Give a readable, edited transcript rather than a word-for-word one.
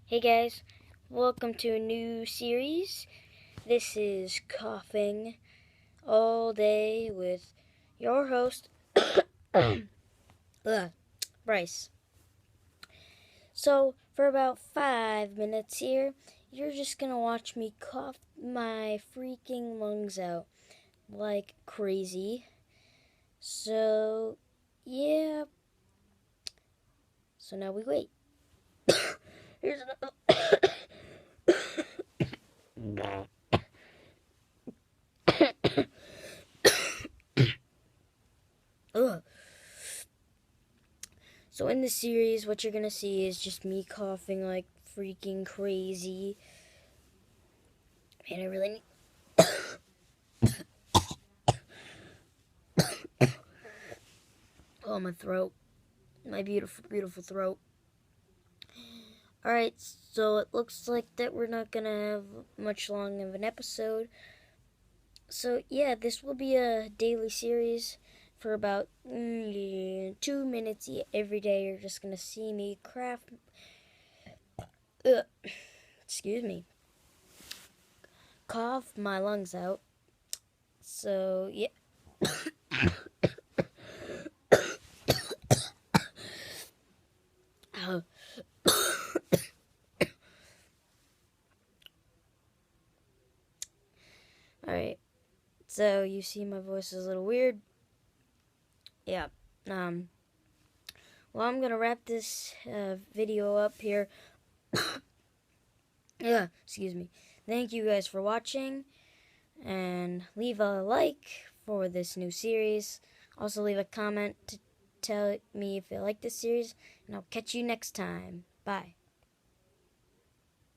Hey guys, welcome to a new series. This is Coughing All Day with your host, Bryce. So, for about 5 minutes here, you're just gonna watch me cough my freaking lungs out like crazy. So, yeah. So now we wait. Here's another. Ugh. So in this series, what you're gonna see is just me coughing like freaking crazy. Man, I really need. Oh, my throat. My beautiful, beautiful throat. Alright, so it looks like that we're not gonna have much long of an episode. So yeah, this will be a daily series for about 2 minutes every day. You're just gonna see me craft. Excuse me. Cough my lungs out. So yeah. Alright. So you see my voice is a little weird. Yeah. Well, I'm gonna wrap this video up here. Yeah, excuse me. Thank you guys for watching, and leave a like for this new series. Also, leave a comment to tell me if you like this series, and I'll catch you next time. Bye.